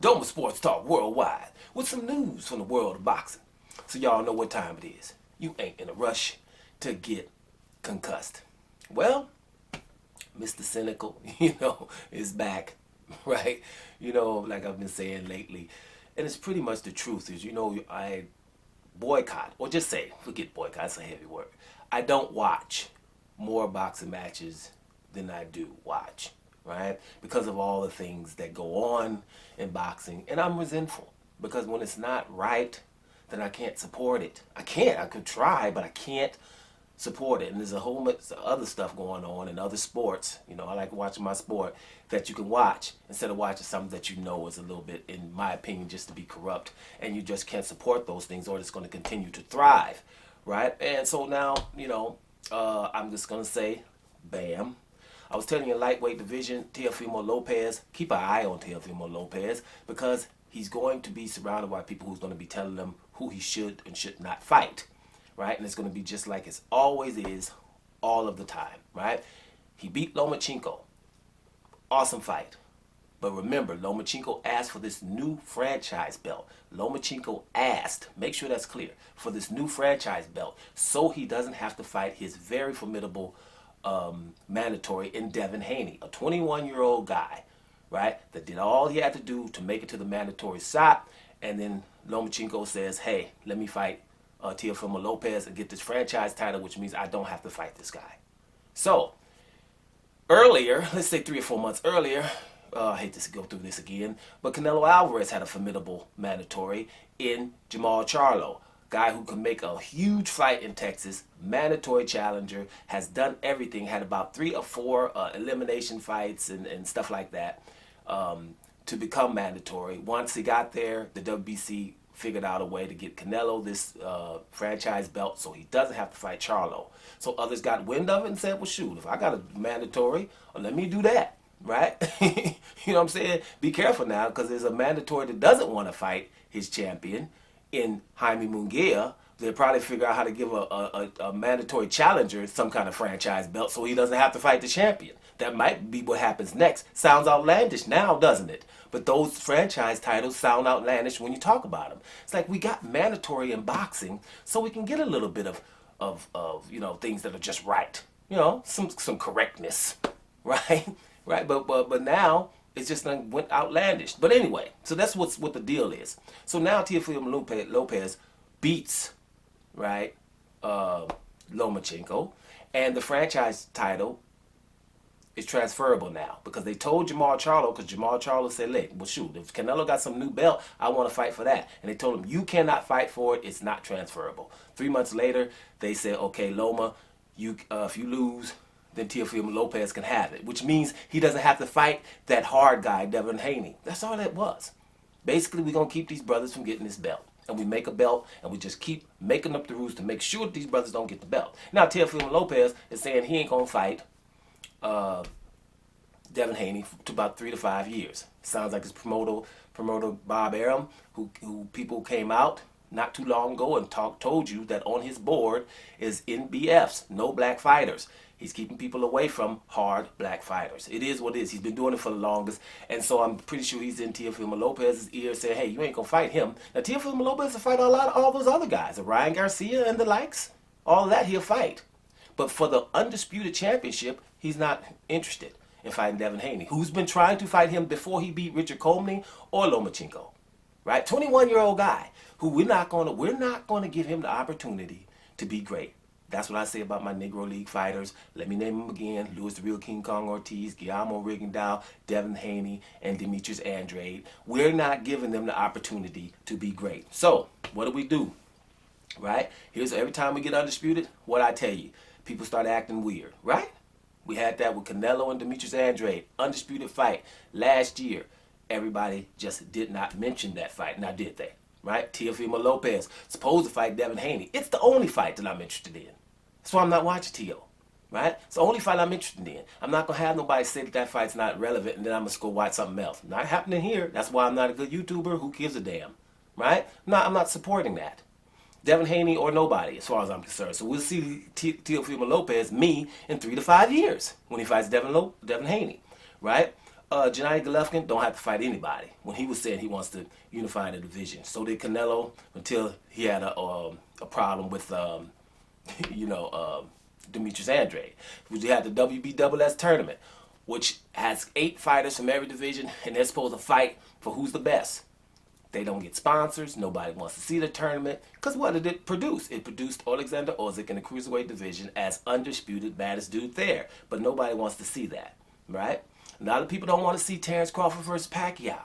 Doma Sports Talk Worldwide with some news from the world of boxing. So y'all know what time it is. You ain't in a rush to get concussed. Well, Mr. Cynical, is back, right? Like I've been saying lately. And it's pretty much the truth is, I boycott, or just say, forget boycott, it's a heavy word. I don't watch more boxing matches than I do watch, right? Because of all the things that go on in boxing. And I'm resentful because when it's not right, then I can't support it. I could try, but I can't support it. And there's a whole bunch of other stuff going on in other sports. I like watching my sport that you can watch instead of watching something that is a little bit, in my opinion, just to be corrupt. And you just can't support those things or it's going to continue to thrive, right? And so now, I'm just going to say, bam. I was telling you, lightweight division, Teofimo Lopez, keep an eye on Teofimo Lopez because he's going to be surrounded by people who's going to be telling him who he should and should not fight, right? And it's going to be just like it always is, all of the time, right? He beat Lomachenko. Awesome fight. But remember, Lomachenko asked for this new franchise belt. Lomachenko asked, make sure that's clear, for this new franchise belt so he doesn't have to fight his very formidable mandatory in Devin Haney, a 21-year-old guy, right, that did all he had to do to make it to the mandatory shot. And then Lomachenko says, hey, let me fight Teofimo Lopez and get this franchise title, which means I don't have to fight this guy. So, earlier, let's say 3 or 4 months earlier, I hate to go through this again, but Canelo Alvarez had a formidable mandatory in Jamal Charlo. Guy who can make a huge fight in Texas, mandatory challenger, has done everything, had about 3 or 4 elimination fights and stuff like that to become mandatory. Once he got there, the WBC figured out a way to get Canelo this franchise belt so he doesn't have to fight Charlo. So others got wind of it and said, well, shoot, if I got a mandatory, let me do that, right? You know what I'm saying? Be careful now because there's a mandatory that doesn't want to fight his champion in Jaime Munguia. They'll probably figure out how to give a mandatory challenger some kind of franchise belt so he doesn't have to fight the champion. That might be what happens next. Sounds outlandish now, doesn't it? But those franchise titles sound outlandish when you talk about them. It's like we got mandatory in boxing so we can get a little bit of things that are just right. Some correctness, right? Right? But now it's just went outlandish. But anyway, so that's what the deal is. So now Teofimo Lopez beats, right, Lomachenko, and the franchise title is transferable now because they told Jamal Charlo, because Jamal Charlo said, look, well, shoot, if Canelo got some new belt, I want to fight for that. And they told him, you cannot fight for it. It's not transferable. 3 months later, they said, okay, Loma, if you lose, then Teofimo Lopez can have it, which means he doesn't have to fight that hard guy, Devin Haney. That's all that was. Basically, we're going to keep these brothers from getting this belt. And we make a belt, and we just keep making up the rules to make sure that these brothers don't get the belt. Now, Teofimo Lopez is saying he ain't going to fight Devin Haney to about 3 to 5 years. Sounds like his promoter Bob Arum, who people came out not too long ago and told you that on his board is NBFs, no black fighters. He's keeping people away from hard black fighters. It is what it is. He's been doing it for the longest. And so I'm pretty sure he's in Teofimo Lopez's ear saying, hey, you ain't going to fight him. Now, Teofimo Lopez will fight all those other guys, Ryan Garcia and the likes. All of that he'll fight. But for the Undisputed Championship, he's not interested in fighting Devin Haney, who's been trying to fight him before he beat Richard Comey or Lomachenko. Right? 21-year-old guy who we're not going to give him the opportunity to be great. That's what I say about my Negro League fighters. Let me name them again. Louis the Real King Kong Ortiz, Guillermo Rigondeaux, Devin Haney, and Demetrius Andrade. We're not giving them the opportunity to be great. So, what do? Right? Here's every time we get Undisputed, what I tell you. People start acting weird, right? We had that with Canelo and Demetrius Andrade. Undisputed fight last year. Everybody just did not mention that fight. Now, did they? Right? Teofimo Lopez supposed to fight Devin Haney. It's the only fight that I'm interested in. That's why I'm not watching Teo. Right? It's the only fight I'm interested in. I'm not going to have nobody say that fight's not relevant and then I'm going to go watch something else. Not happening here. That's why I'm not a good YouTuber. Who gives a damn? Right? No, I'm not supporting that. Devin Haney or nobody, as far as I'm concerned. So we'll see Teofimo Lopez, me, in 3 to 5 years when he fights Devin Haney. Right? Gennady Golovkin don't have to fight anybody when he was saying he wants to unify the division. So did Canelo until he had a problem with, Demetrius Andrade. We had the WBSS tournament, which has 8 fighters from every division, and they're supposed to fight for who's the best. They don't get sponsors. Nobody wants to see the tournament. Because what did it produce? It produced Alexander Usyk in the cruiserweight division as undisputed baddest dude there. But nobody wants to see that, right? A lot of people don't want to see Terrence Crawford versus Pacquiao.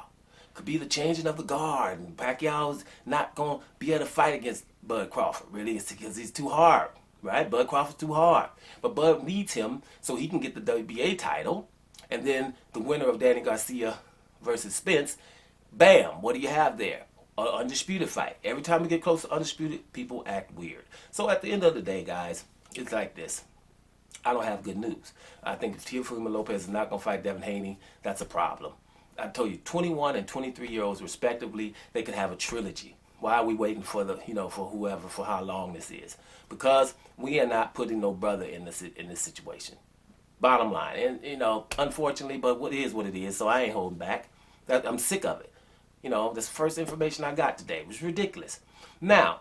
Could be the changing of the guard. And Pacquiao's not going to be able to fight against Bud Crawford, really. It's because he's too hard, right? Bud Crawford's too hard. But Bud needs him so he can get the WBA title. And then the winner of Danny Garcia versus Spence, bam, what do you have there? An undisputed fight. Every time we get close to undisputed, people act weird. So at the end of the day, guys, it's like this. I don't have good news. I think if Teofimo Lopez is not going to fight Devin Haney, that's a problem. I told you, 21 and 23-year-olds respectively, they could have a trilogy. Why are we waiting for for whoever, for how long this is? Because we are not putting no brother in this situation. Bottom line. And, unfortunately, but what is what it is, so I ain't holding back. I'm sick of it. This first information I got today was ridiculous. Now,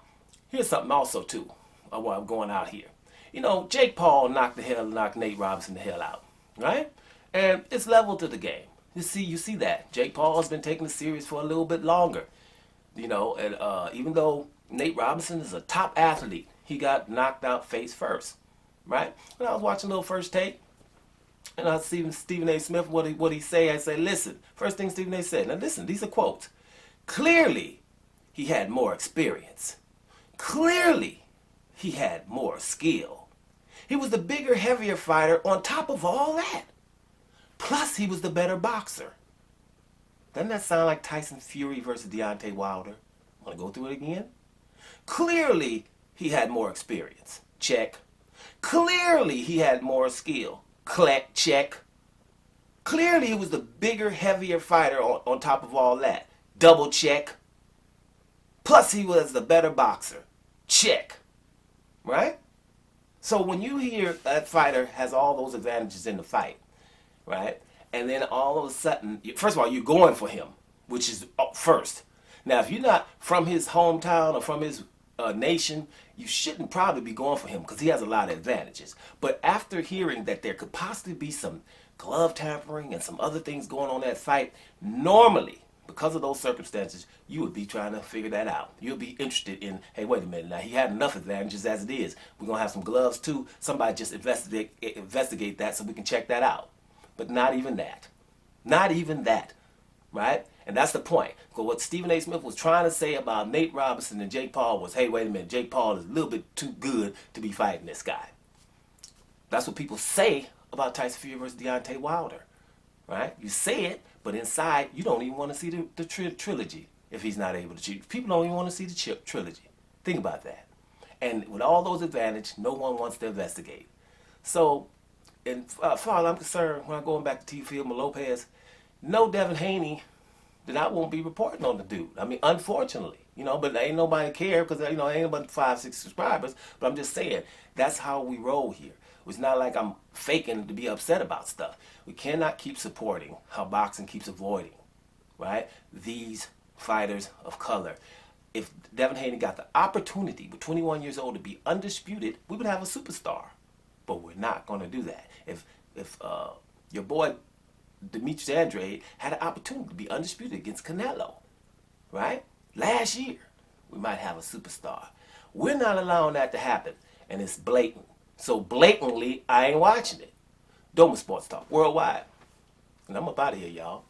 here's something also, too, while I'm going out here. Jake Paul knocked Nate Robinson the hell out, right? And it's level to the game. You see that. Jake Paul has been taking it serious for a little bit longer. And even though Nate Robinson is a top athlete, he got knocked out face first, right? When I was watching a little First Take, and I see Stephen A. Smith, what he say, I say, listen, first thing Stephen A. said, now listen, these are quotes. Clearly, he had more experience. Clearly, he had more skill. He was the bigger, heavier fighter on top of all that. Plus, he was the better boxer. Doesn't that sound like Tyson Fury versus Deontay Wilder? Want to go through it again? Clearly, he had more experience. Check. Clearly, he had more skill. Check. Clearly, he was the bigger, heavier fighter on top of all that. Double check. Plus, he was the better boxer. Check. Right? So when you hear that fighter has all those advantages in the fight, right? And then all of a sudden, first of all, you're going for him, which is first. Now, if you're not from his hometown or from his nation, you shouldn't probably be going for him because he has a lot of advantages. But after hearing that there could possibly be some glove tampering and some other things going on in that fight, normally, because of those circumstances, you would be trying to figure that out. You'll be interested in, hey, wait a minute, now he had enough advantages as it is. We're going to have some gloves too. Somebody just investigate that so we can check that out. But not even that. Not even that. Right? And that's the point. Because what Stephen A. Smith was trying to say about Nate Robinson and Jake Paul was, hey, wait a minute, Jake Paul is a little bit too good to be fighting this guy. That's what people say about Tyson Fury versus Deontay Wilder. Right? You say it, but inside, you don't even want to see the trilogy if he's not able to cheat. People don't even want to see the trilogy. Think about that. And with all those advantages, no one wants to investigate. So, as far as I'm concerned, when I'm going back to Teofimo Lopez, no Devin Haney, then I won't be reporting on the dude. I mean, unfortunately, but ain't nobody care because, ain't but 5, 6 subscribers. But I'm just saying, that's how we roll here. It's not like I'm faking to be upset about stuff. We cannot keep supporting how boxing keeps avoiding, right, these fighters of color. If Devin Haney got the opportunity with 21 years old to be undisputed, we would have a superstar. But we're not going to do that. If your boy Demetrius Andrade had an opportunity to be undisputed against Canelo, right, last year, we might have a superstar. We're not allowing that to happen, and it's blatant. So blatantly, I ain't watching it. Doma Sports Talk Worldwide. And I'm up out of here, y'all.